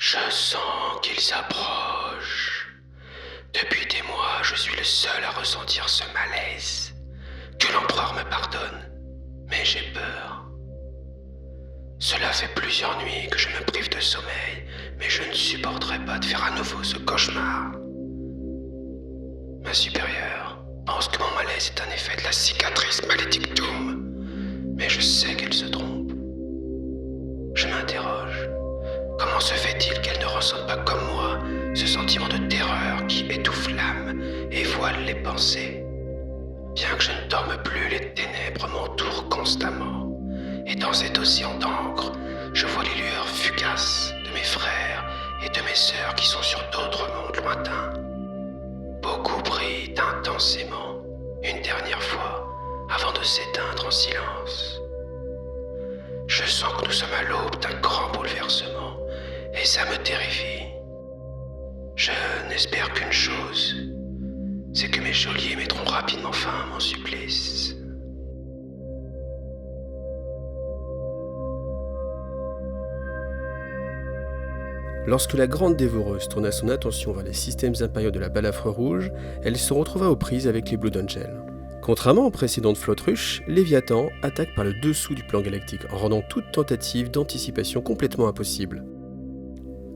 Je sens qu'il s'approche. Depuis des mois, je suis le seul à ressentir ce malaise. Que l'empereur me pardonne, mais j'ai peur. Cela fait plusieurs nuits que je me prive de sommeil, mais je ne supporterai pas de faire à nouveau ce cauchemar. Ma supérieure pense que mon malaise est un effet de la cicatrice malédictum, mais je sais qu'elle se trompe. Je m'interroge. Comment se fait-il qu'elle ne ressente pas comme moi ce sentiment de terreur qui étouffe l'âme et voile les pensées? Bien que je ne dorme plus, les ténèbres m'entourent constamment. Et dans cet océan d'encre, je vois les lueurs fugaces de mes frères et de mes sœurs qui sont sur d'autres mondes lointains. Beaucoup brillent intensément, une dernière fois, avant de s'éteindre en silence. Je sens que nous sommes à l'aube d'un grand bouleversement, et ça me terrifie. Je n'espère qu'une chose, c'est que mes geôliers mettront rapidement fin à mon supplice. Lorsque la Grande Dévoreuse tourna son attention vers les systèmes impériaux de la Balafre Rouge, elle se retrouva aux prises avec les Blood Angels. Contrairement aux précédentes flottes russes, Léviathan attaque par le dessous du plan galactique, en rendant toute tentative d'anticipation complètement impossible.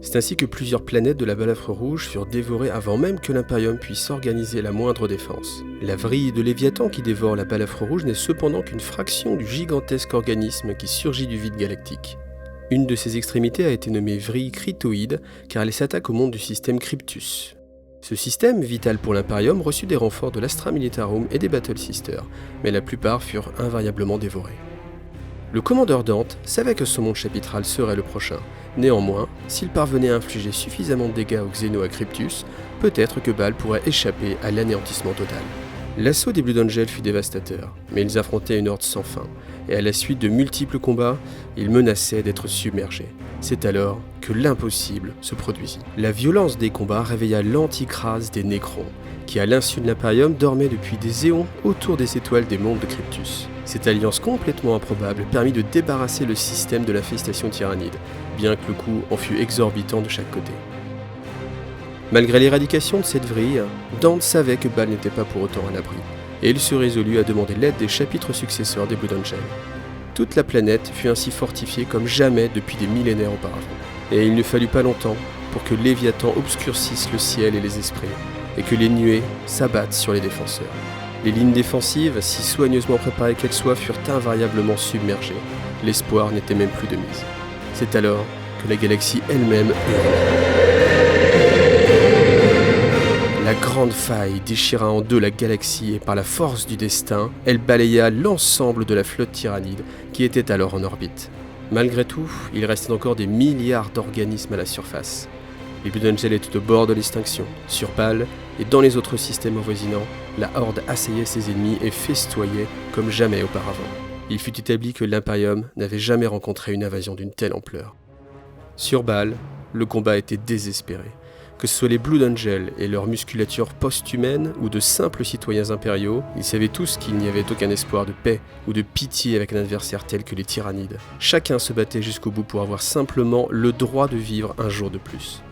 C'est ainsi que plusieurs planètes de la Balafre Rouge furent dévorées avant même que l'Imperium puisse organiser la moindre défense. La vrille de Léviathan qui dévore la Balafre Rouge n'est cependant qu'une fraction du gigantesque organisme qui surgit du vide galactique. Une de ses extrémités a été nommée vrille cryptoïde car elle s'attaque au monde du système Cryptus. Ce système, vital pour l'Imperium, reçut des renforts de l'Astra Militarum et des Battle Sisters, mais la plupart furent invariablement dévorés. Le commandeur Dante savait que ce monde chapitral serait le prochain. Néanmoins, s'il parvenait à infliger suffisamment de dégâts aux Xénos à Cryptus, peut-être que Bâle pourrait échapper à l'anéantissement total. L'assaut des Blood Angels fut dévastateur, mais ils affrontaient une horde sans fin, et à la suite de multiples combats, ils menaçaient d'être submergés. C'est alors que l'impossible se produisit. La violence des combats réveilla l'anticrase des Nécrons, qui à l'insu de l'Imperium dormait depuis des éons autour des étoiles des mondes de Cryptus. Cette alliance complètement improbable permit de débarrasser le système de l'infestation tyrannide, bien que le coût en fût exorbitant de chaque côté. Malgré l'éradication de cette vrille, Dante savait que Bâle n'était pas pour autant à l'abri, et il se résolut à demander l'aide des chapitres successeurs des Blood Angels. Toute la planète fut ainsi fortifiée comme jamais depuis des millénaires auparavant, et il ne fallut pas longtemps pour que Léviathan obscurcisse le ciel et les esprits, et que les nuées s'abattent sur les défenseurs. Les lignes défensives, si soigneusement préparées qu'elles soient, furent invariablement submergées. L'espoir n'était même plus de mise. C'est alors que la galaxie elle-même hurla. La grande faille déchira en deux la galaxie et par la force du destin, elle balaya l'ensemble de la flotte tyrannide qui était alors en orbite. Malgré tout, il restait encore des milliards d'organismes à la surface. Les Blood Angels étaient au bord de l'extinction. Sur Bâle et dans les autres systèmes avoisinants, la Horde assaillait ses ennemis et festoyait comme jamais auparavant. Il fut établi que l'Imperium n'avait jamais rencontré une invasion d'une telle ampleur. Sur Bâle, le combat était désespéré. Que ce soit les Blood Angels et leur musculature post-humaine ou de simples citoyens impériaux, ils savaient tous qu'il n'y avait aucun espoir de paix ou de pitié avec un adversaire tel que les tyrannides. Chacun se battait jusqu'au bout pour avoir simplement le droit de vivre un jour de plus.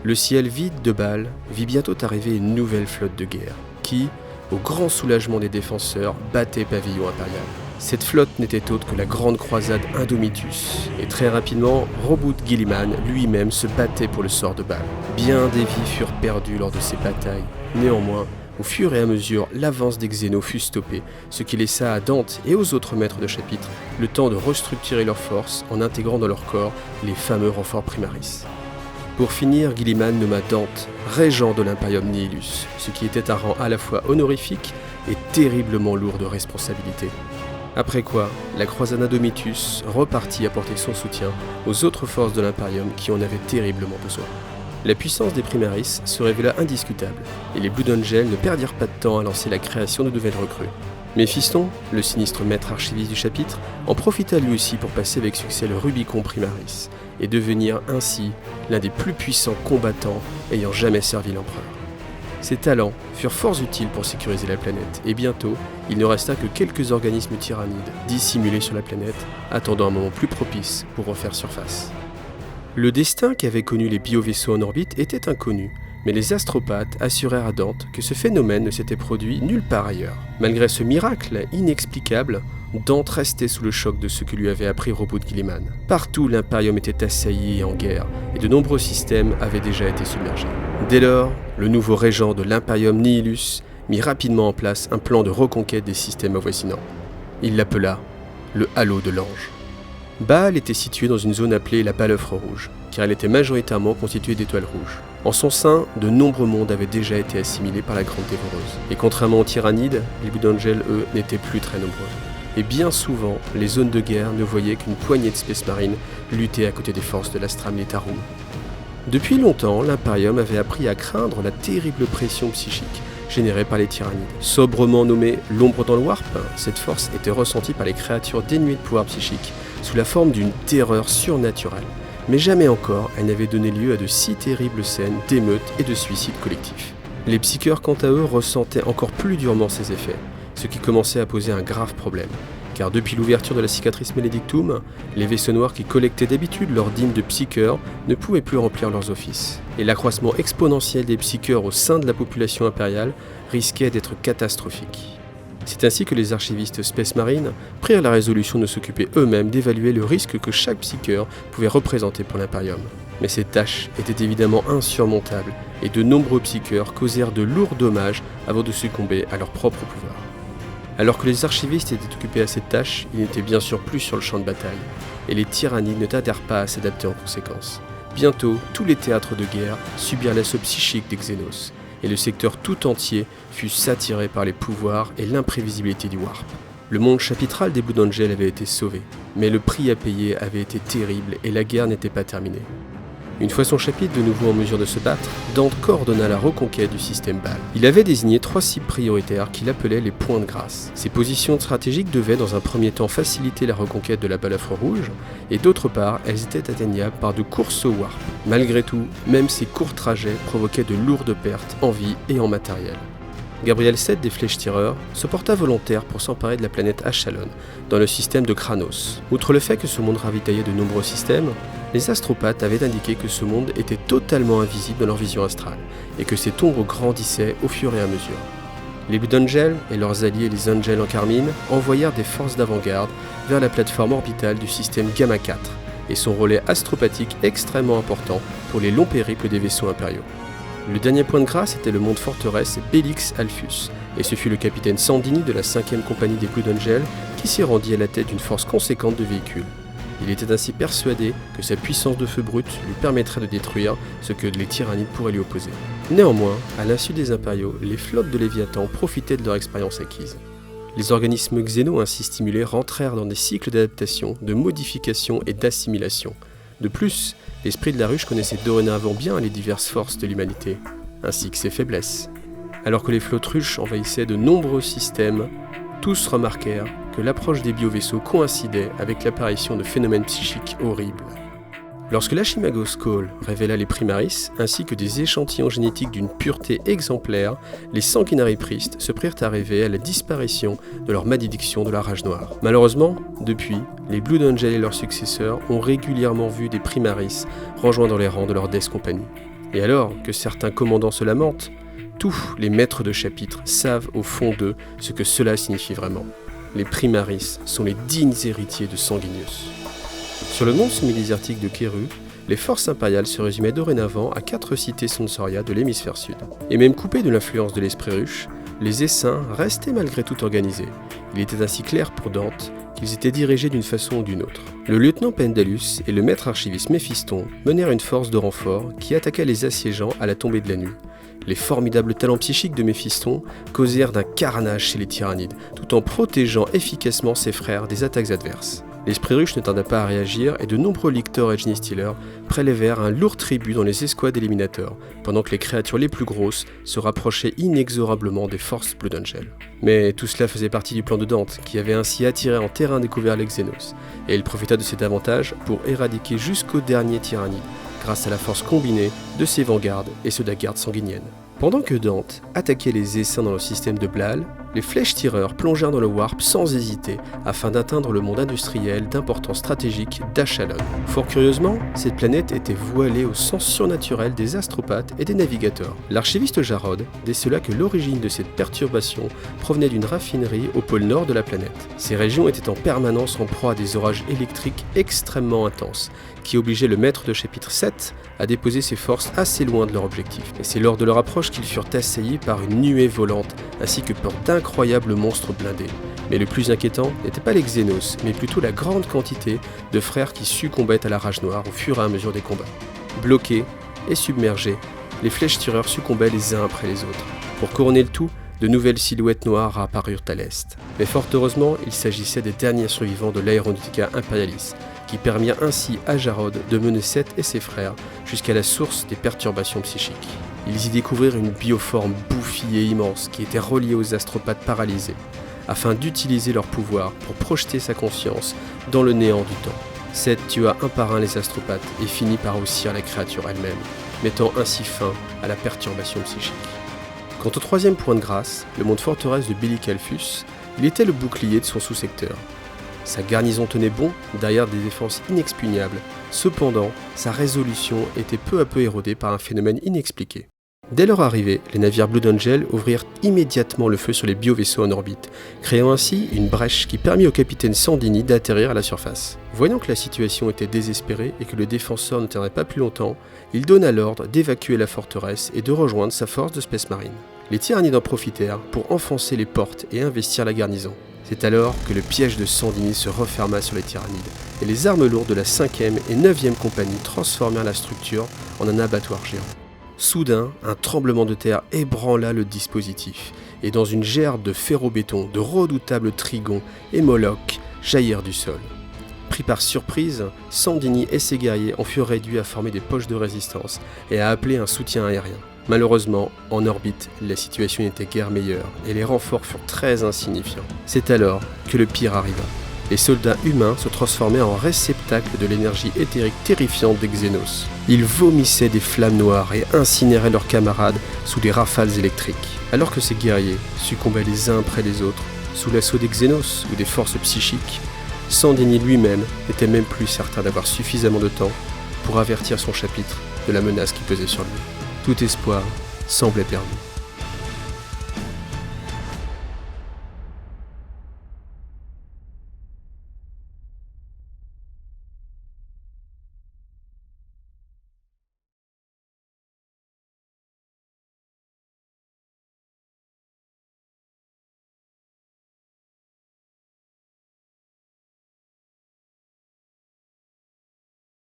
Le ciel vide de Bâle vit bientôt arriver une nouvelle flotte de guerre, qui, au grand soulagement des défenseurs, battait pavillon impérial. Cette flotte n'était autre que la grande croisade Indomitus, et très rapidement, Roboute Guilliman lui-même se battait pour le sort de Bâle. Bien des vies furent perdues lors de ces batailles. Néanmoins, au fur et à mesure, l'avance des Xénos fut stoppée, ce qui laissa à Dante et aux autres maîtres de chapitre le temps de restructurer leurs forces en intégrant dans leur corps les fameux renforts Primaris. Pour finir, Guilliman nomma Dante régent de l'Imperium Nihilus, ce qui était un rang à la fois honorifique et terriblement lourd de responsabilité. Après quoi, la croisade Indomitus repartit apporter son soutien aux autres forces de l'Imperium qui en avaient terriblement besoin. La puissance des Primaris se révéla indiscutable, et les Blood Angels ne perdirent pas de temps à lancer la création de nouvelles recrues. Méphiston, le sinistre maître archiviste du chapitre, en profita lui aussi pour passer avec succès le Rubicon Primaris, et devenir ainsi l'un des plus puissants combattants ayant jamais servi l'empereur. Ses talents furent fort utiles pour sécuriser la planète, et bientôt, il ne resta que quelques organismes tyrannides dissimulés sur la planète, attendant un moment plus propice pour refaire surface. Le destin qu'avaient connu les biovaisseaux en orbite était inconnu, mais les astropathes assurèrent à Dante que ce phénomène ne s'était produit nulle part ailleurs. Malgré ce miracle inexplicable, Dante restait sous le choc de ce que lui avait appris Robot Guilliman. Partout, l'Imperium était assailli et en guerre, et de nombreux systèmes avaient déjà été submergés. Dès lors, le nouveau régent de l'Imperium Nihilus mit rapidement en place un plan de reconquête des systèmes avoisinants. Il l'appela le Halo de l'Ange. Baal était situé dans une zone appelée la Balafre Rouge, car elle était majoritairement constituée d'étoiles rouges. En son sein, de nombreux mondes avaient déjà été assimilés par la Grande Dévoreuse. Et contrairement aux Tyrannides, les Blue Angels, eux, n'étaient plus très nombreux. Et bien souvent, les zones de guerre ne voyaient qu'une poignée de Space Marines lutter à côté des forces de l'Astra Militarum. Depuis longtemps, l'Imperium avait appris à craindre la terrible pression psychique générée par les Tyrannides. Sobrement nommée l'ombre dans le Warp, cette force était ressentie par les créatures dénuées de pouvoir psychique sous la forme d'une terreur surnaturelle. Mais jamais encore elle n'avait donné lieu à de si terribles scènes d'émeutes et de suicides collectifs. Les psycheurs, quant à eux, ressentaient encore plus durement ces effets, ce qui commençait à poser un grave problème. Car depuis l'ouverture de la cicatrice Maledictum, les vaisseaux noirs qui collectaient d'habitude leurs dîmes de psycheurs ne pouvaient plus remplir leurs offices. Et l'accroissement exponentiel des psycheurs au sein de la population impériale risquait d'être catastrophique. C'est ainsi que les archivistes Space Marine prirent la résolution de s'occuper eux-mêmes d'évaluer le risque que chaque psycheur pouvait représenter pour l'Imperium. Mais cette tâche était évidemment insurmontable, et de nombreux psycheurs causèrent de lourds dommages avant de succomber à leur propre pouvoir. Alors que les archivistes étaient occupés à cette tâche, ils n'étaient bien sûr plus sur le champ de bataille, et les Tyrannides ne tardèrent pas à s'adapter en conséquence. Bientôt, tous les théâtres de guerre subirent l'assaut psychique des Xénos, et le secteur tout entier fut saturé par les pouvoirs et l'imprévisibilité du Warp. Le monde chapitral des Blue Angels avait été sauvé, mais le prix à payer avait été terrible et la guerre n'était pas terminée. Une fois son chapitre de nouveau en mesure de se battre, Dante coordonna la reconquête du système Baal. Il avait désigné 3 cibles prioritaires qu'il appelait les points de grâce. Ces positions stratégiques devaient dans un premier temps faciliter la reconquête de la Balafre Rouge, et d'autre part, elles étaient atteignables par de courts sauts warp. Malgré tout, même ces courts trajets provoquaient de lourdes pertes en vie et en matériel. Gabriel 7 des Flèches-Tireurs se porta volontaire pour s'emparer de la planète Achalon, dans le système de Kranos. Outre le fait que ce monde ravitaillait de nombreux systèmes, les astropathes avaient indiqué que ce monde était totalement invisible dans leur vision astrale, et que cette ombre grandissait au fur et à mesure. Les Blue Angels et leurs alliés les Angels en Carmine envoyèrent des forces d'avant-garde vers la plateforme orbitale du système Gamma 4, et son relais astropathique extrêmement important pour les longs périples des vaisseaux impériaux. Le dernier point de grâce était le monde forteresse Bélix Alphus, et ce fut le capitaine Sandini de la 5e compagnie des Blue Angels qui s'y rendit à la tête d'une force conséquente de véhicules. Il était ainsi persuadé que sa puissance de feu brut lui permettrait de détruire ce que les Tyrannides pourraient lui opposer. Néanmoins, à l'insu des impériaux, les flottes de Léviathan profitaient de leur expérience acquise. Les organismes xénos ainsi stimulés rentrèrent dans des cycles d'adaptation, de modification et d'assimilation. De plus, l'esprit de la ruche connaissait dorénavant bien les diverses forces de l'humanité, ainsi que ses faiblesses. Alors que les flottes ruches envahissaient de nombreux systèmes, tous remarquèrent que l'approche des biovaisseaux coïncidait avec l'apparition de phénomènes psychiques horribles. Lorsque l'Achimagos Call révéla les Primaris, ainsi que des échantillons génétiques d'une pureté exemplaire, les Sanguinary Priests se prirent à rêver à la disparition de leur malédiction de la rage noire. Malheureusement, depuis, les Blue Angels et leurs successeurs ont régulièrement vu des Primaris rejoindre les rangs de leur Death Company. Et alors que certains commandants se lamentent, tous les maîtres de chapitre savent au fond d'eux ce que cela signifie vraiment. Les Primaris sont les dignes héritiers de Sanguinius. Sur le monde semi-désertique de Keru, les forces impériales se résumaient dorénavant à 4 cités Sonsoria de l'hémisphère sud. Et même coupés de l'influence de l'esprit ruche, les Essaims restaient malgré tout organisés. Il était ainsi clair pour Dante qu'ils étaient dirigés d'une façon ou d'une autre. Le lieutenant Pendalus et le maître archiviste Méphiston menèrent une force de renfort qui attaqua les assiégeants à la tombée de la nuit. Les formidables talents psychiques de Méphiston causèrent d'un carnage chez les Tyrannides, tout en protégeant efficacement ses frères des attaques adverses. L'esprit ruche ne tarda pas à réagir et de nombreux lictors et Genie-Stealers prélevèrent un lourd tribut dans les escouades éliminateurs, pendant que les créatures les plus grosses se rapprochaient inexorablement des forces Blue Angel. Mais tout cela faisait partie du plan de Dante, qui avait ainsi attiré en terrain découvert les Xénos, et il profita de cet avantage pour éradiquer jusqu'au dernier Tyrannide, grâce à la force combinée de ses vanguards et ceux de la garde sanguinienne. Pendant que Dante attaquait les Essaims dans le système de Blal, les flèches-tireurs plongèrent dans le Warp sans hésiter afin d'atteindre le monde industriel d'importance stratégique d'Achalon. Fort curieusement, cette planète était voilée au sens surnaturel des astropathes et des navigateurs. L'archiviste Jarod décela que l'origine de cette perturbation provenait d'une raffinerie au pôle nord de la planète. Ces régions étaient en permanence en proie à des orages électriques extrêmement intenses, qui obligeaient le maître de chapitre 7 à déposer ses forces assez loin de leur objectif. Et c'est lors de leur approche qu'ils furent assaillis par une nuée volante, ainsi que par d'incroyables monstres blindés. Mais le plus inquiétant n'était pas les Xénos, mais plutôt la grande quantité de frères qui succombaient à la rage noire au fur et à mesure des combats. Bloqués et submergés, les flèches-tireurs succombaient les uns après les autres. Pour couronner le tout, de nouvelles silhouettes noires apparurent à l'est. Mais fort heureusement, il s'agissait des derniers survivants de l'Aeronautica Imperialis, qui permirent ainsi à Jarod de mener Seth et ses frères jusqu'à la source des perturbations psychiques. Ils y découvrirent une bioforme bouffie et immense qui était reliée aux astropathes paralysés, afin d'utiliser leur pouvoir pour projeter sa conscience dans le néant du temps. Seth tua un par un les astropathes et finit par haussir la créature elle-même, mettant ainsi fin à la perturbation psychique. Quant au troisième point de grâce, le monde forteresse de Bellicalfus, il était le bouclier de son sous-secteur. Sa garnison tenait bon derrière des défenses inexpugnables, cependant sa résolution était peu à peu érodée par un phénomène inexpliqué. Dès leur arrivée, les navires Blood Angel ouvrirent immédiatement le feu sur les biovaisseaux en orbite, créant ainsi une brèche qui permit au capitaine Sandini d'atterrir à la surface. Voyant que la situation était désespérée et que le défenseur ne tiendrait pas plus longtemps, il donna l'ordre d'évacuer la forteresse et de rejoindre sa force de Space Marine. Les Tyrannides en profitèrent pour enfoncer les portes et investir la garnison. C'est alors que le piège de Sandini se referma sur les Tyrannides, et les armes lourdes de la 5e et 9e compagnie transformèrent la structure en un abattoir géant. Soudain, un tremblement de terre ébranla le dispositif, et dans une gerbe de ferro-béton, de redoutables trigons et molochs jaillirent du sol. Pris par surprise, Sandini et ses guerriers en furent réduits à former des poches de résistance et à appeler un soutien aérien. Malheureusement, en orbite, la situation n'était guère meilleure et les renforts furent très insignifiants. C'est alors que le pire arriva. Les soldats humains se transformaient en réceptacles de l'énergie éthérique terrifiante des Xénos. Ils vomissaient des flammes noires et incinéraient leurs camarades sous des rafales électriques. Alors que ces guerriers succombaient les uns après les autres, sous l'assaut des Xénos ou des forces psychiques, Sandini lui-même n'était même plus certain d'avoir suffisamment de temps pour avertir son chapitre de la menace qui pesait sur lui. Tout espoir semblait perdu.